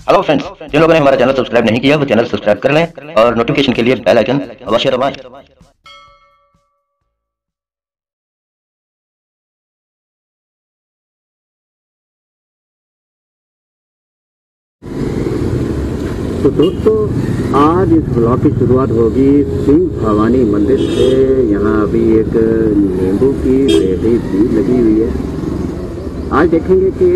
Hello friends, जिन लोगों ने हमारा चैनल सब्सक्राइब नहीं किया वो चैनल सब्सक्राइब कर लें और नोटिफिकेशन के लिए बेल आइकन अवश्य दबाएं। तो दोस्तों, आज इस ब्लॉग की शुरुआत होगी सिंह भवानी मंदिर से। यहाँ अभी एक नींबू की रेहड़ी भी लगी हुई है। आज देखेंगे कि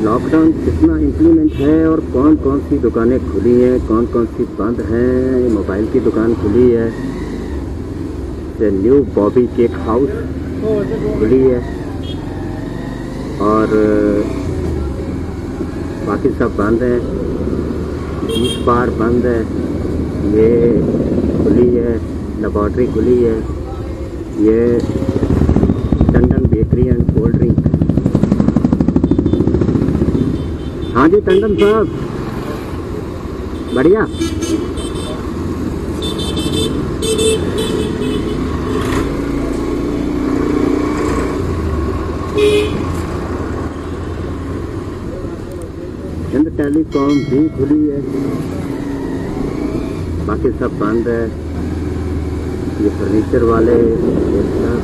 लॉकडाउन कितना इम्प्लीमेंट है और कौन कौन सी दुकानें खुली हैं, कौन कौन सी बंद हैं। मोबाइल की दुकान खुली है, न्यू बॉबी केक हाउस खुली है और बाकी सब बंद हैं। बीच बार बंद है, ये खुली है, लेबॉर्ट्री खुली है, ये Tandon bakery and cold drink. हाँ जी टंडन साहब, बढ़िया। हिंद टेलीकॉम भी खुली है, बाकी सब बंद है। ये फर्नीचर वाले, ये सब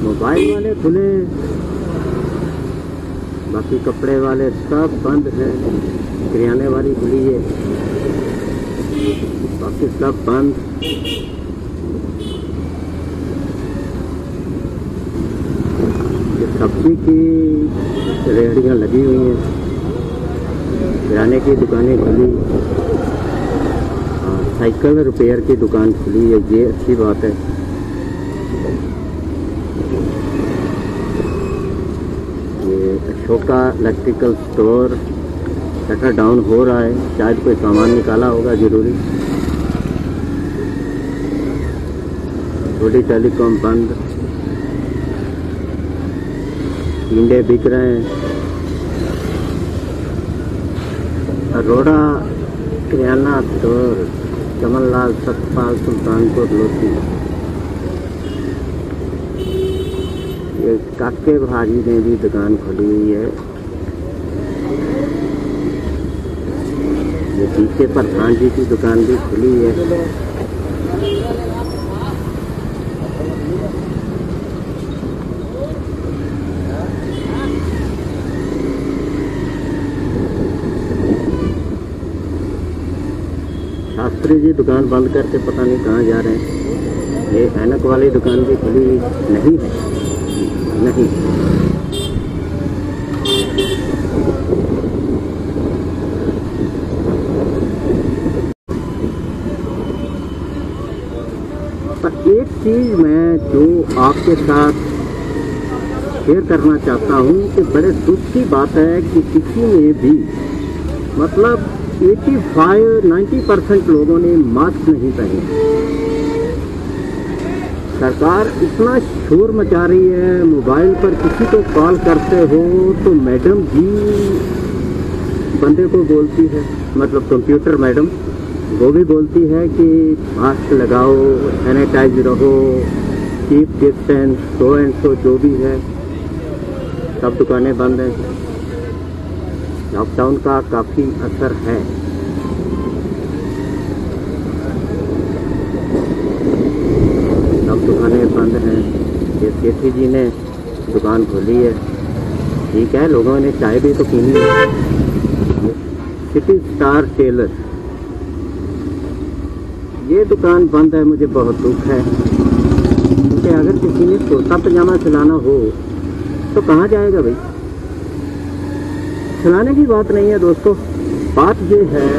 मोबाइल वाले खुले, बाकी कपड़े वाले सब बंद हैं। किराने वाली खुली है, बाकी सब बंद। ये सब्जी की रेहड़ियाँ लगी हुई हैं, किराने की दुकानें खुली, साइकिल रिपेयर की दुकान खुली है, ये अच्छी बात है। ये Ashoka electrical store shutter down हो रहा है, शायद कोई सामान निकाला होगा जरूरी। थोड़ी टेलीकॉम बंद, टिंडे बिक रहे हैं। अरोड़ा किराना स्टोर, कमललाल सतपाल सुल्तानपुर लोधी। ये काके भाजी ने भी दुकान खोली हुई है। ये पीछे प्रधान जी की दुकान भी खुली है। शास्त्री जी दुकान बंद करके पता नहीं कहाँ जा रहे हैं। ये ऐनक वाली दुकान भी खुली नहीं है, नहीं। पर एक चीज़ मैं जो आपके साथ शेयर करना चाहता हूँ कि बड़े दुख की बात है कि किसी ने भी मतलब 85-90% लोगों ने मास्क नहीं पहने। सरकार इतना शोर मचा रही है, मोबाइल पर किसी को कॉल करते हो तो मैडम जी बंदे को बोलती है, मतलब कंप्यूटर मैडम, वो भी बोलती है कि मास्क लगाओ, सैनिटाइज रहो, keep distance, so and so जो भी है। सब दुकानें बंद हैं। लॉकडाउन का काफ़ी असर है। सब दुकानें बंद हैं। ये सेठी जी ने दुकान खोली है, ठीक है, लोगों ने चाय भी तो पीनी है। सिटी स्टार टेलर, ये दुकान बंद है। मुझे बहुत दुख है, क्योंकि अगर किसी ने कुर्ता पजामा सिलाना हो तो कहाँ जाएगा भाई। सिलाने की बात नहीं है दोस्तों, बात ये है,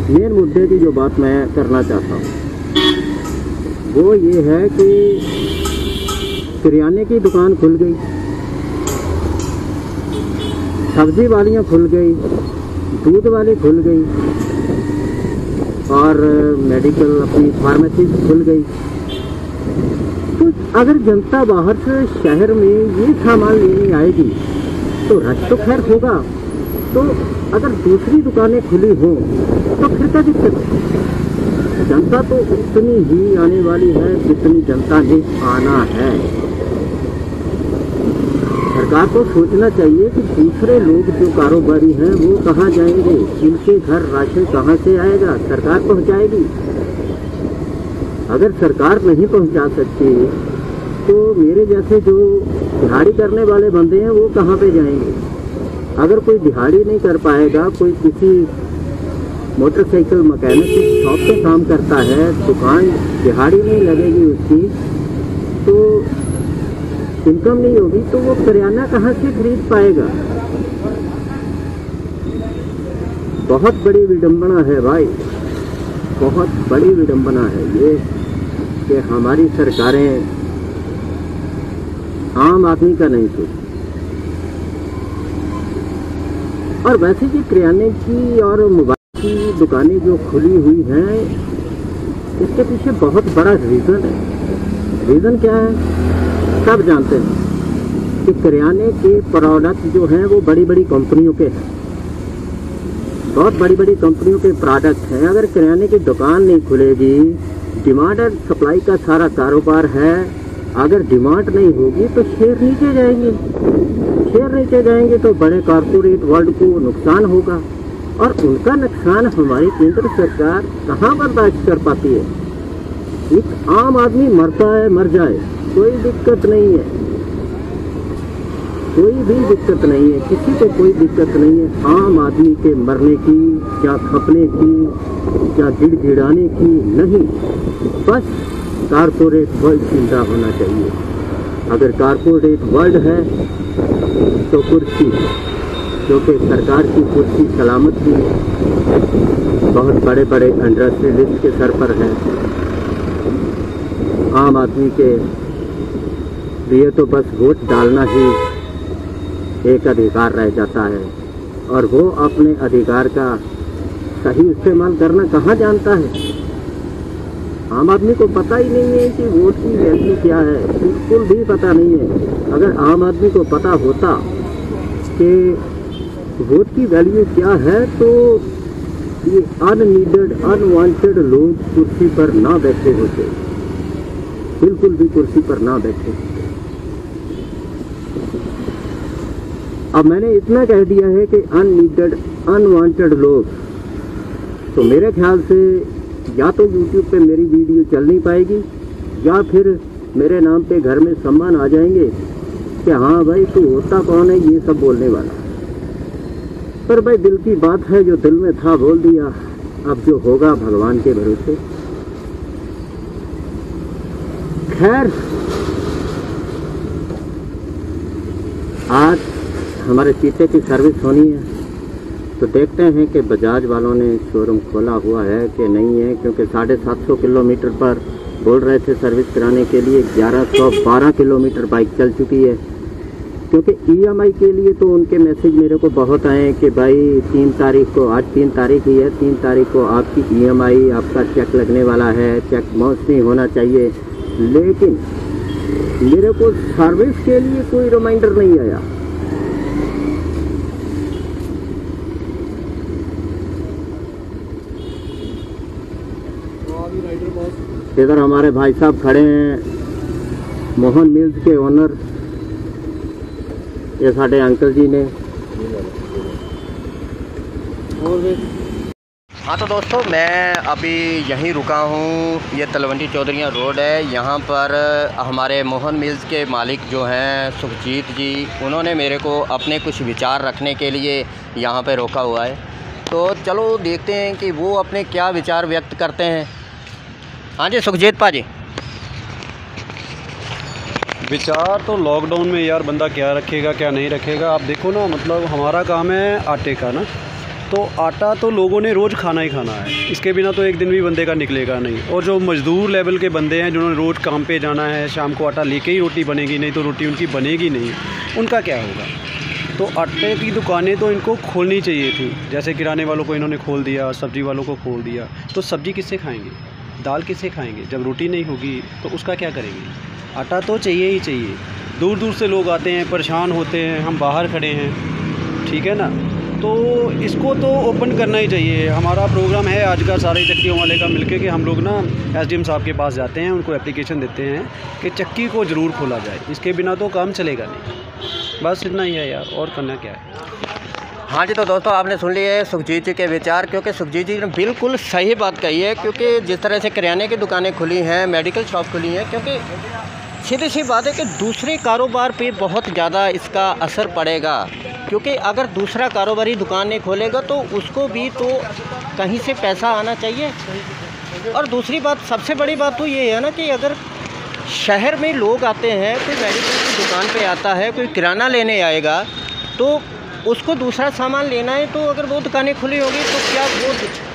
मेन मुद्दे की जो बात मैं करना चाहता हूँ वो ये है कि किराने की दुकान खुल गई, सब्जी वालियाँ खुल गई, दूध वाली खुल गई और मेडिकल अपनी फार्मेसी खुल गई। तो अगर जनता बाहर से शहर में ये सामान लेने आएगी तो रश तो खैर होगा। तो अगर दूसरी दुकानें खुली हों तो फिर क्या दिक्कत है। जनता तो उतनी ही आने वाली है जितनी जनता ने आना है। सरकार को सोचना चाहिए कि दूसरे लोग जो कारोबारी हैं वो कहाँ जाएंगे, इनके घर राशन कहाँ से आएगा, सरकार पहुँचाएगी। अगर सरकार नहीं पहुँचा सकती तो मेरे जैसे जो दिहाड़ी करने वाले बंदे हैं वो कहाँ पे जाएंगे। अगर कोई दिहाड़ी नहीं कर पाएगा, कोई किसी मोटरसाइकिल मैकेनिक की शॉप पे काम करता है, दुकान दिहाड़ी नहीं लगेगी उसकी, तो इनकम नहीं होगी, तो वो करियाना कहाँ से खरीद पाएगा। बहुत बड़ी विडंबना है भाई, बहुत बड़ी विडंबना है ये कि हमारी सरकारें आम आदमी का नहीं सोचती। और वैसे भी किराने की और मोबाइल की दुकानें जो खुली हुई हैं, इसके पीछे बहुत बड़ा रीज़न है। रीज़न क्या है सब जानते हैं कि किराने के प्रोडक्ट जो हैं वो बड़ी बड़ी कंपनियों के हैं, बहुत बड़ी बड़ी कंपनियों के प्रोडक्ट हैं। अगर किराने की दुकान नहीं खुलेगी, डिमांड एंड सप्लाई का सारा कारोबार है, अगर डिमांड नहीं होगी तो शेयर नीचे जाएंगे, शेयर नीचे जाएंगे तो बड़े कॉरपोरेट वर्ल्ड को नुकसान होगा, और उनका नुकसान हमारी केंद्र सरकार कहाँ बर्दाश्त कर पाती है। एक आम आदमी मरता है, मर जाए, कोई दिक्कत नहीं है, कोई भी दिक्कत नहीं है, किसी को कोई दिक्कत नहीं है। आम आदमी के मरने की, क्या खपने की, क्या गिड़गिड़ाने की नहीं, बस कारपोरेट वर्ल्ड जिंदा होना चाहिए। अगर कारपोरेट वर्ल्ड है तो कुर्सी, क्योंकि सरकार की कुर्सी सलामत भी बहुत बड़े बड़े इंडस्ट्रियलिस्ट के सर पर है। आम आदमी के लिए तो बस वोट डालना ही एक अधिकार रह जाता है, और वो अपने अधिकार का सही इस्तेमाल करना कहाँ जानता है। आम आदमी को पता ही नहीं है कि वोट की वैल्यू क्या है, बिल्कुल भी पता नहीं है। अगर आम आदमी को पता होता कि वोट की वैल्यू क्या है तो ये अननीडेड अनवांटेड लोग कुर्सी पर ना बैठे होते, बिल्कुल भी कुर्सी पर ना बैठे। अब मैंने इतना कह दिया है कि अननीडेड अनवांटेड लोग, तो मेरे ख्याल से या तो YouTube पे मेरी वीडियो चल नहीं पाएगी, या फिर मेरे नाम पे घर में सम्मान आ जाएंगे कि हाँ भाई तू होता कौन है ये सब बोलने वाला। पर भाई दिल की बात है, जो दिल में था बोल दिया, अब जो होगा भगवान के भरोसे। खैर, आज हमारे चीते की सर्विस होनी है, तो देखते हैं कि बजाज वालों ने शोरूम खोला हुआ है कि नहीं है, क्योंकि 750 किलोमीटर पर बोल रहे थे सर्विस कराने के लिए, 1112 किलोमीटर बाइक चल चुकी है। क्योंकि EMI के लिए तो उनके मैसेज मेरे को बहुत आए कि भाई 3 तारीख को, आज 3 तारीख ही है, 3 तारीख को आपकी EMI, आपका चेक लगने वाला है, चेक बाउंस नहीं होना चाहिए। लेकिन मेरे को सर्विस के लिए कोई रिमाइंडर नहीं आया। इधर हमारे भाई साहब खड़े हैं, मोहन मिल्स के ओनर, ये साढ़े अंकल जी ने। हाँ तो दोस्तों, मैं अभी यहीं रुका हूँ, ये तलवंडी चौधरी रोड है। यहाँ पर हमारे मोहन मिल्स के मालिक जो हैं सुखजीत जी, उन्होंने मेरे को अपने कुछ विचार रखने के लिए यहाँ पे रोका हुआ है। तो चलो देखते हैं कि वो अपने क्या विचार व्यक्त करते हैं। हाँ जी सुखजीत पाजी। विचार तो लॉकडाउन में यार बंदा क्या रखेगा क्या नहीं रखेगा। आप देखो ना, मतलब हमारा काम है आटे का ना, तो आटा तो लोगों ने रोज़ खाना ही खाना है, इसके बिना तो एक दिन भी बंदे का निकलेगा नहीं। और जो मज़दूर लेवल के बंदे हैं जिन्होंने रोज़ काम पे जाना है, शाम को आटा लेके ही रोटी बनेगी, नहीं तो रोटी उनकी बनेगी नहीं, उनका क्या होगा। तो आटे की दुकानें तो इनको खोलनी चाहिए थी, जैसे किराने वालों को इन्होंने खोल दिया, सब्ज़ी वालों को खोल दिया। तो सब्ज़ी किससे खाएँगे, दाल किससे खाएँगे, जब रोटी नहीं होगी तो उसका क्या करेंगे। आटा तो चाहिए ही चाहिए। दूर दूर से लोग आते हैं, परेशान होते हैं, हम बाहर खड़े हैं, ठीक है ना। तो इसको तो ओपन करना ही चाहिए। हमारा प्रोग्राम है आज का सारे चक्कियों वाले का मिलके कि हम लोग ना SDM साहब के पास जाते हैं, उनको एप्लीकेशन देते हैं कि चक्की को ज़रूर खोला जाए, इसके बिना तो काम चलेगा नहीं। बस इतना ही है यार, और करना क्या है। हाँ जी, तो दोस्तों आपने सुन लिए सुखजीत जी के विचार, क्योंकि सुखजीत जी ने बिल्कुल सही बात कही है। क्योंकि जिस तरह से किराने की दुकानें खुली हैं, मेडिकल शॉप खुली हैं, क्योंकि सीधी सी बात है कि दूसरे कारोबार पे बहुत ज़्यादा इसका असर पड़ेगा। क्योंकि अगर दूसरा कारोबारी दुकान नहीं खोलेगा तो उसको भी तो कहीं से पैसा आना चाहिए। और दूसरी बात, सबसे बड़ी बात तो ये है ना कि अगर शहर में लोग आते हैं, कोई मेडिकल की दुकान पे आता है, कोई किराना लेने आएगा, तो उसको दूसरा सामान लेना है, तो अगर वो दुकानें खुली होगी तो क्या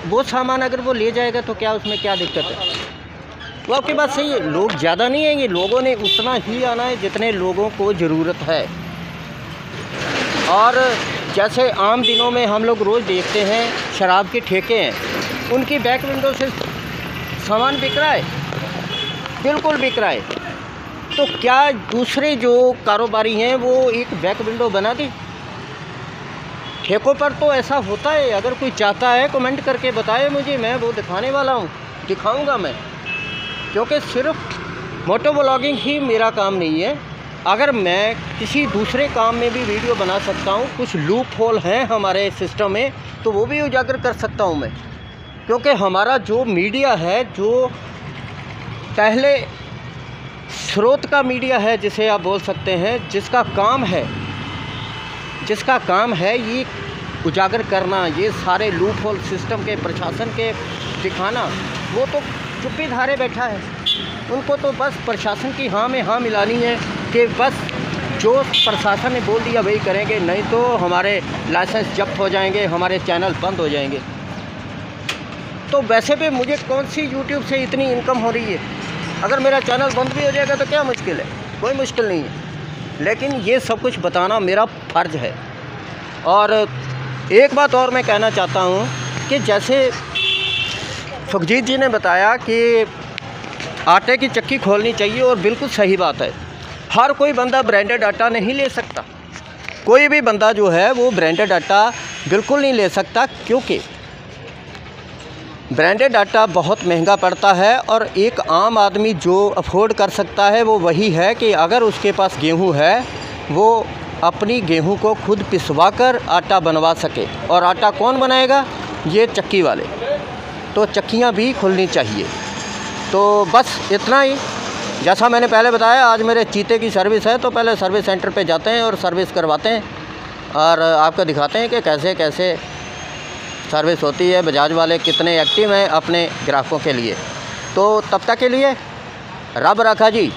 वो सामान अगर वो ले जाएगा तो क्या उसमें क्या दिक्कत है? वो आपकी बात सही है, लोग ज़्यादा नहीं आएंगे, लोगों ने उतना ही आना है जितने लोगों को ज़रूरत है। और जैसे आम दिनों में हम लोग रोज़ देखते हैं शराब के ठेके हैं, उनकी बैक विंडो से सामान बिक रहा है, बिल्कुल बिक रहा है। तो क्या दूसरे जो कारोबारी हैं वो एक बैक विंडो बना दी? ठेकों पर तो ऐसा होता है। अगर कोई चाहता है कमेंट करके बताए मुझे, मैं वो दिखाने वाला हूँ, दिखाऊंगा मैं। क्योंकि सिर्फ मोटो व्लॉगिंग ही मेरा काम नहीं है, अगर मैं किसी दूसरे काम में भी वीडियो बना सकता हूँ, कुछ लूप होल हैं हमारे सिस्टम में, तो वो भी उजागर कर सकता हूँ मैं। क्योंकि हमारा जो मीडिया है, जो पहले स्रोत का मीडिया है जिसे आप बोल सकते हैं, जिसका काम है ये उजागर करना, ये सारे लूप होल सिस्टम के प्रशासन के दिखाना, वो तो चुप्पी धारे बैठा है। उनको तो बस प्रशासन की हाँ में हाँ मिलानी है कि बस जो प्रशासन ने बोल दिया वही करेंगे, नहीं तो हमारे लाइसेंस जब्त हो जाएंगे, हमारे चैनल बंद हो जाएंगे। तो वैसे भी मुझे कौन सी यूट्यूब से इतनी इनकम हो रही है? अगर मेरा चैनल बंद भी हो जाएगा तो क्या मुश्किल है? कोई मुश्किल नहीं है। लेकिन ये सब कुछ बताना मेरा फ़र्ज़ है। और एक बात और मैं कहना चाहता हूँ कि जैसे सुखजीत जी ने बताया कि आटे की चक्की खोलनी चाहिए, और बिल्कुल सही बात है। हर कोई बंदा ब्रांडेड आटा नहीं ले सकता, कोई भी बंदा जो है वो ब्रांडेड आटा बिल्कुल नहीं ले सकता, क्योंकि ब्रांडेड आटा बहुत महंगा पड़ता है। और एक आम आदमी जो अफोर्ड कर सकता है वो वही है कि अगर उसके पास गेहूँ है, वो अपनी गेहूँ को खुद पिसवा कर आटा बनवा सके। और आटा कौन बनाएगा? ये चक्की वाले। तो चक्कियाँ भी खुलनी चाहिए। तो बस इतना ही। जैसा मैंने पहले बताया, आज मेरे चीते की सर्विस है, तो पहले सर्विस सेंटर पे जाते हैं और सर्विस करवाते हैं, और आपको दिखाते हैं कि कैसे कैसे सर्विस होती है, बजाज वाले कितने एक्टिव हैं अपने ग्राहकों के लिए। तो तब तक के लिए रब रखा जी।